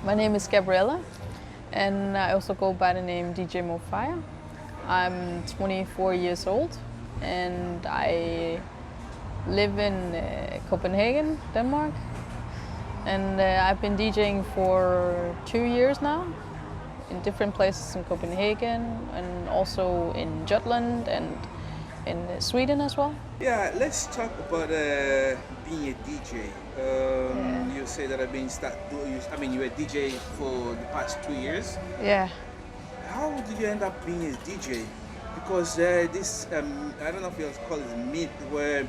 My name is Gabriella, and I also go by the name DjMofiyah. I'm 24 years old, and I live in Copenhagen, Denmark. And I've been DJing for 2 years now, in different places in Copenhagen, and also in Jutland and in Sweden as well. Yeah, let's talk about being a DJ. You say that I've been you're a DJ for the past 2 years. Yeah. How did you end up being a DJ? Because this, I don't know if you call it a myth, where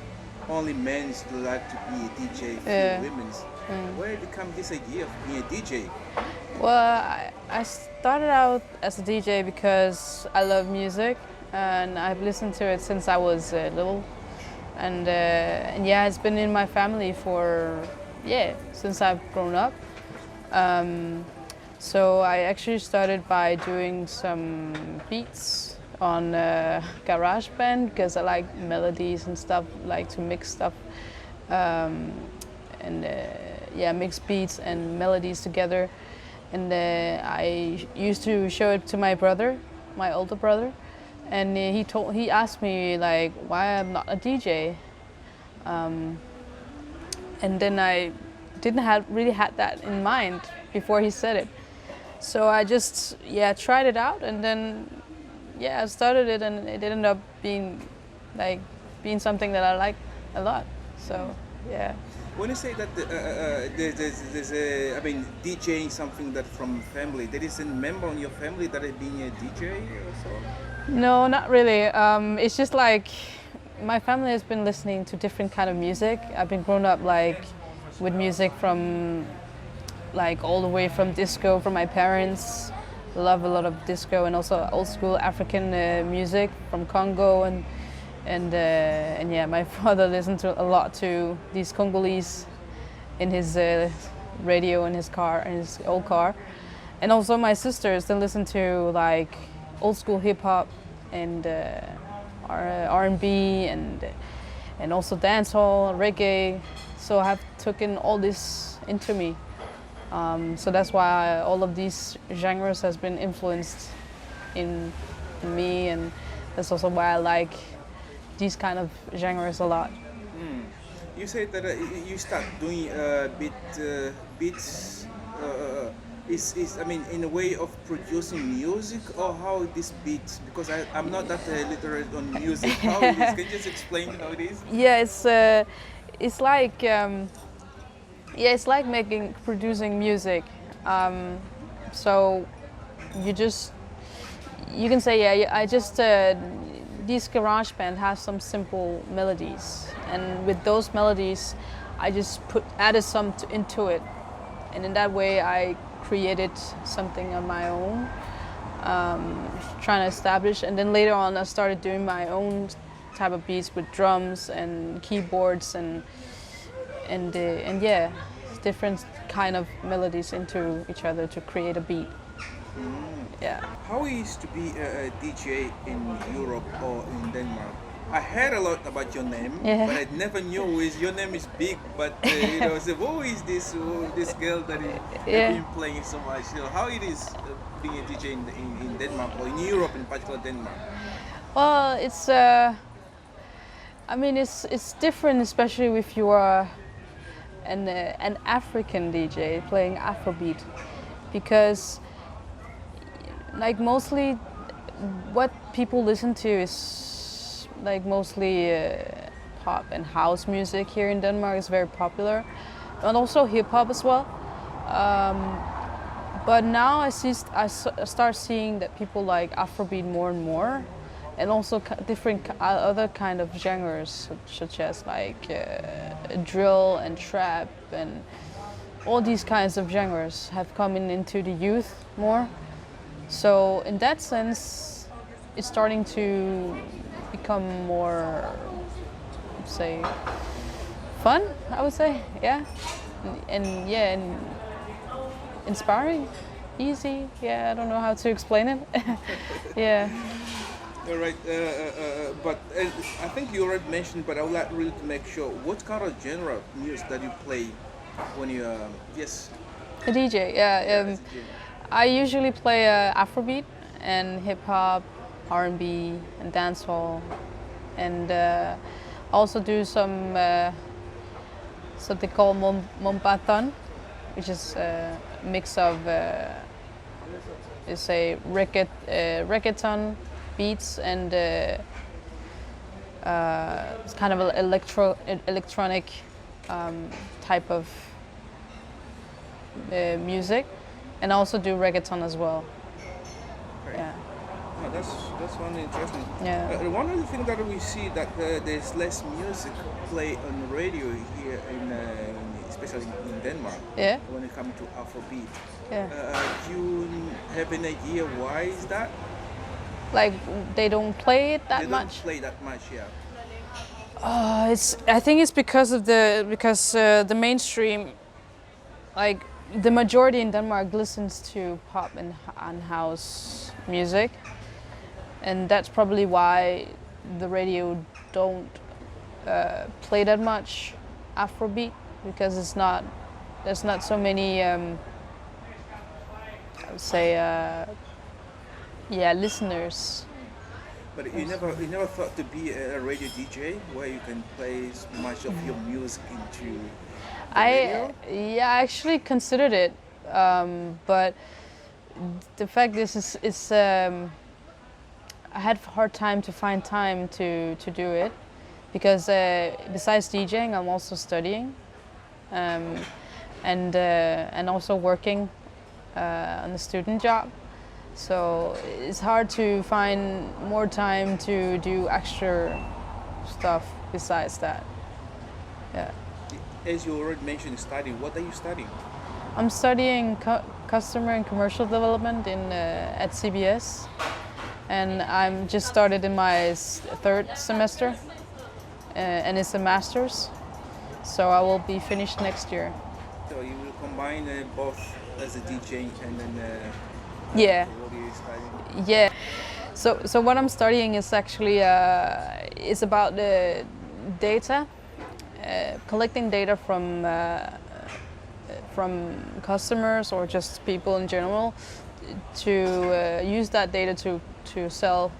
only men like to be a DJ, few women's. Where did come this idea of being a DJ? Well, I started out as a DJ because I love music, and I've listened to it since I was little. And yeah, it's been in my family since I've grown up. So I actually started by doing some beats on GarageBand because I like melodies and stuff, like to mix stuff, mix beats and melodies together. And I used to show it to my brother, my older brother, and he asked me like why I'm not a DJ, and then I didn't really had that in mind before he said it. So I just tried it out, and then I started it, and it ended up being something that I like a lot. So yeah. When you say that DJing something that from family, there is a member in your family that is being a DJ or so? No, not really. It's just like my family has been listening to different kind of music. I've been grown up with music from all the way from disco from my parents. Love a lot of disco and also old school African music from Congo and my father listened to a lot to these Congolese in his radio in his old car, and also my sisters they listen to old school hip hop and R&B and also dancehall, reggae. So I have taken all this into me. So that's why all of these genres has been influenced in me, and that's also why I like these kind of genres a lot. You said that you start doing beats. In a way of producing music, or how this beats? Because I'm not that literate on music. How it is? Can you just explain how it is? Yeah, it's like producing music. So you can say these GarageBand has some simple melodies, and with those melodies, I just added some into it, and in that way I created something on my own, trying to establish. And then later on, I started doing my own type of beats with drums and keyboards and different kind of melodies into each other to create a beat. Yeah. How is to be a DJ in Europe or in Denmark? I heard a lot about your name, but I never knew your name is big. But so who is this girl that has been playing so much? How it is being a DJ in Denmark, or in Europe in particular, Denmark? Well, it's it's different, especially if you are an African DJ playing Afrobeat, because mostly what people listen to is mostly pop and house music here in Denmark is very popular, and also hip hop as well. But now I start seeing that people like Afrobeat more and more, and also different other kind of genres such as drill and trap, and all these kinds of genres have come into the youth more. So in that sense, it's starting to become more, fun, I would say, and inspiring, easy. Yeah, I don't know how to explain it. Yeah. All right, but I think you already mentioned, but I would like really to make sure, what kind of genre of music that you play when you, yes? A DJ, yeah. I usually play Afrobeat and hip hop, R&B, and dancehall, and also do some something called Mompatan, which is a mix of it's a reggaeton beats and it's kind of an electronic type of music, and also do reggaeton as well. Okay. Yeah. Oh, that's one interesting. Yeah. One of the things that we see that there's less music play on radio here especially in Denmark. Yeah. When it comes to Afrobeat. Yeah. Do you have an idea why is that? Like they don't play it that They much. don't play that much, yeah. I think it's because the mainstream, like the majority in Denmark listens to pop and house music, and that's probably why the radio don't play that much Afrobeat, because there's not so many I would say listeners. But you never thought to be a radio DJ where you can play much of your music into the radio? I actually considered it, but the fact is I had a hard time to find time to do it, because besides DJing, I'm also studying, and also working on a student job. So it's hard to find more time to do extra stuff besides that. Yeah. As you already mentioned, studying. What are you studying? I'm studying customer and commercial development at CBS, and I'm just started in my third semester, and it's a master's. So I will be finished next year. So you will combine both as a DJ and then. Yeah. What are you studying? Yeah. So what I'm studying is actually is about the data, collecting data from customers or just people in general, to use that data to sell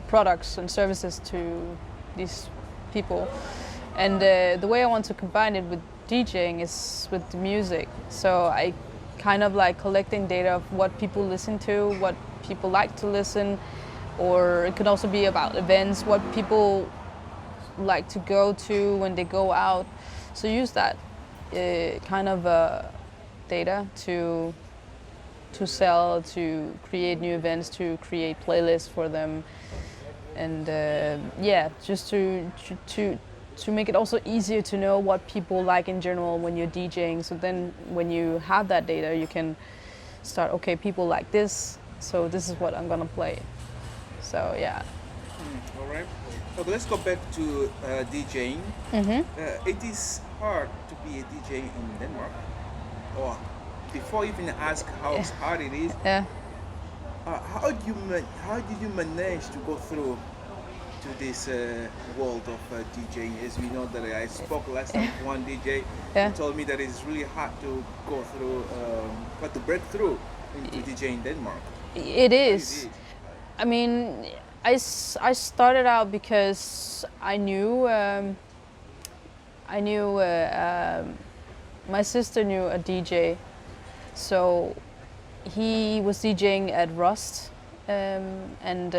products and services to these people. And the way I want to combine it with DJing is with the music. So I kind of like collecting data of what people listen to, what people like to listen, or it could also be about events, what people like to go to when they go out. So use that kind of data to sell, to create new events, to create playlists for them, and just to make it also easier to know what people like in general when you're DJing. So then when you have that data, you can start, okay, people like this, so this is what I'm gonna play. So yeah. All right. So let's go back to DJing. It is hard to be a DJ in Denmark. Or before you even ask how hard it is, how did you manage to go through to this world of DJing? As we know that I spoke last time to one DJ, who told me that it's really hard to go through, but to break through into DJing in Denmark. It is. I mean, I started out because I knew my sister knew a DJ, so he was DJing at Rust, and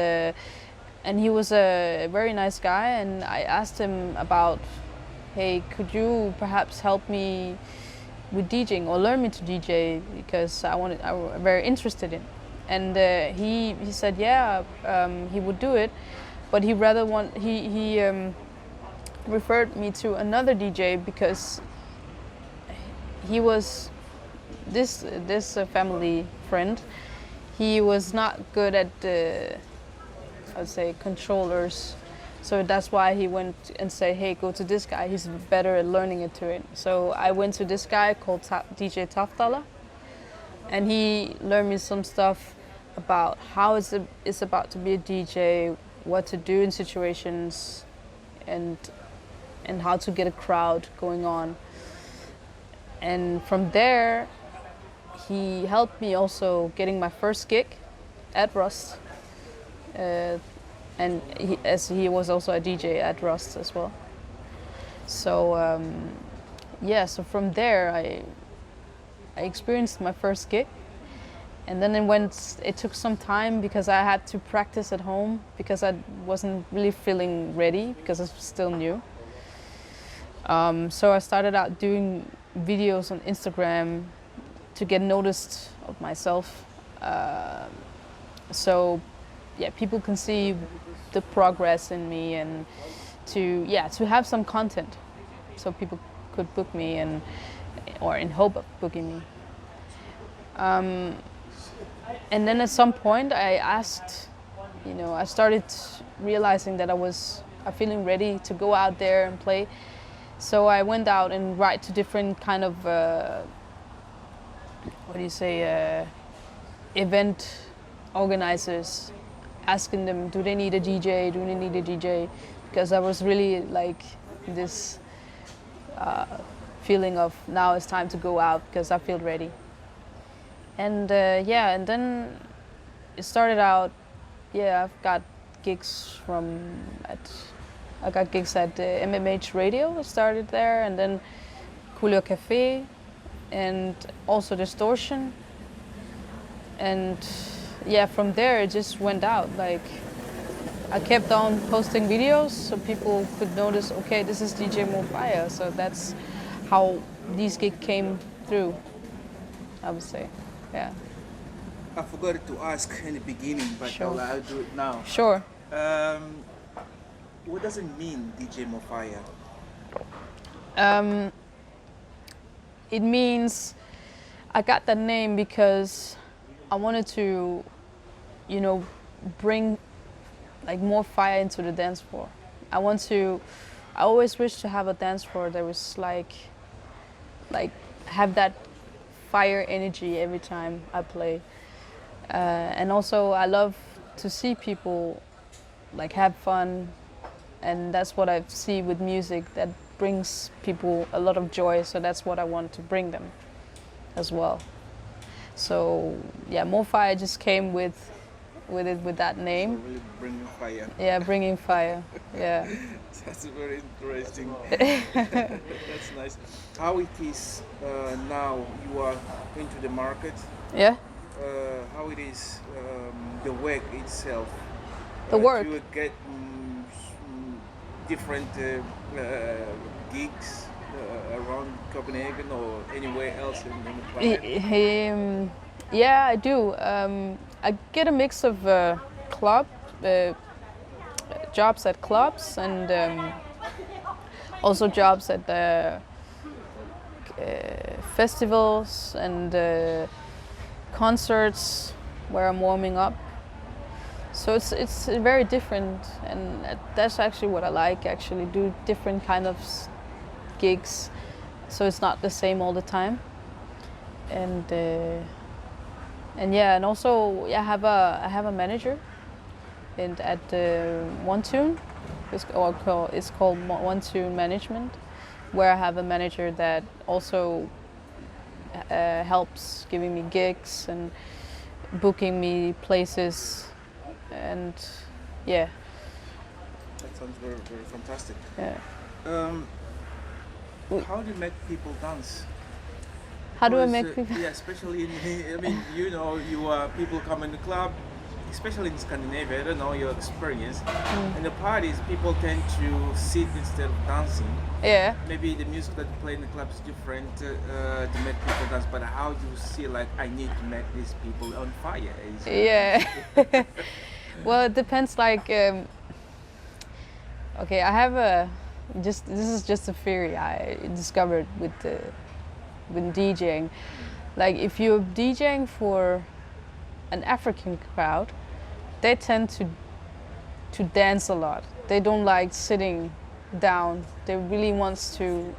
he was a very nice guy, and I asked him about, hey, could you perhaps help me with DJing or learn me to DJ, because I was very interested in. And he said, yeah, he would do it, but he referred me to another DJ, because he was this family friend. He was not good at I would say controllers, so that's why he went and said, hey, go to this guy, he's better at learning it to it. So I went to this guy called DJ Taftala, and he learned me some stuff about how it's about to be a DJ, what to do in situations, and how to get a crowd going on. And from there, he helped me also getting my first gig at Rust. And he was also a DJ at Rust as well. So yeah, so from there I experienced my first gig, and then it took some time because I had to practice at home because I wasn't really feeling ready because I was still new. So I started out doing videos on Instagram to get noticed of myself. So yeah, people can see the progress in me, and to have some content so people could book me or in hope of booking me. And then at some point I started realizing that I was feeling ready to go out there and play. So I went out and write to different kind of event organizers, asking them, do they need a DJ? Do they need a DJ? Because I was really like this feeling of now it's time to go out because I feel ready. And and then it started out. Yeah, I've got gigs I got gigs at MMH Radio. I started there, and then Couleur Café, and also Distortion. And yeah, from there it just went out. Like I kept on posting videos so people could notice, okay, this is DjMofiyah. So that's how these gigs came through, I would say. Yeah. I forgot to ask in the beginning, but Sure. I'll do it now. Sure. What does it mean, DjMofiyah? It means I got that name because I wanted to, bring like more fire into the dance floor. I always wish to have a dance floor that was like have that fire energy every time I play. And also I love to see people like have fun, and that's what I see with music that brings people a lot of joy, so that's what I want to bring them as well. So yeah, Mofire just came with that name. So really bringing fire. Yeah, bringing fire. Yeah. That's very interesting. That's nice. How it is now? You are into the market. Yeah. How it is the work itself? The work. Do you get different gigs around Copenhagen or anywhere else in the planet? Yeah, I do. I get a mix of jobs at clubs, and also jobs at festivals and concerts where I'm warming up. So it's very different, and that's actually what I like. Actually, do different kind of gigs, so it's not the same all the time. And also I have a manager at One Tune. It's called One Tune Management, where I have a manager that also helps giving me gigs and booking me places, and yeah. That sounds very, very fantastic. Yeah. How do you make people dance? How do I make people? Yeah, especially people come in the club, especially in Scandinavia. I don't know your experience. In the parties, people tend to sit instead of dancing. Yeah. Maybe the music that you play in the club is different to make people dance. But how do you see I need to make these people on fire? Yeah. Well, it depends. Okay, I have this is just a theory I discovered with DJing. Like if you're DJing for an African crowd, they tend to dance a lot. They don't like sitting down. They really want to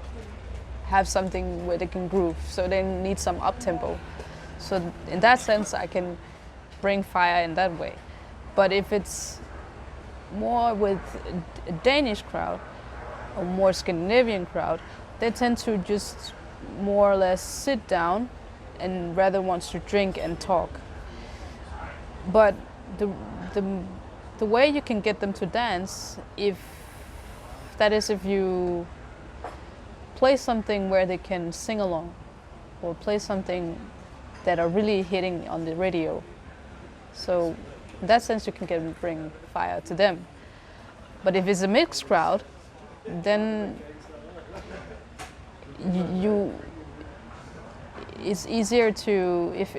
have something where they can groove. So they need some up tempo. So in that sense, I can bring fire in that way. But if it's more with a Danish crowd or more Scandinavian crowd, they tend to just more or less sit down and rather wants to drink and talk. But the way you can get them to dance, if you play something where they can sing along, or play something that are really hitting on the radio. So in that sense you can bring fire to them. But if it's a mixed crowd, then it's easier to, if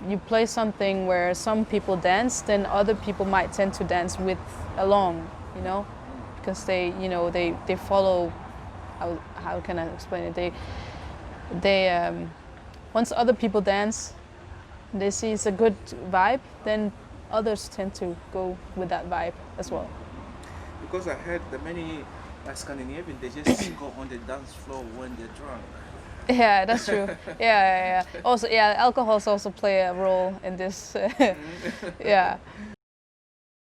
you play something where some people dance, then other people might tend to dance with along, you know, because they follow, how can I explain it? They once other people dance, they see it's a good vibe, then others tend to go with that vibe as well. Because I heard that many Scandinavians, they just go on the dance floor when they're drunk. Yeah, that's true. Yeah. Also, yeah, alcohols also play a role in this. Yeah.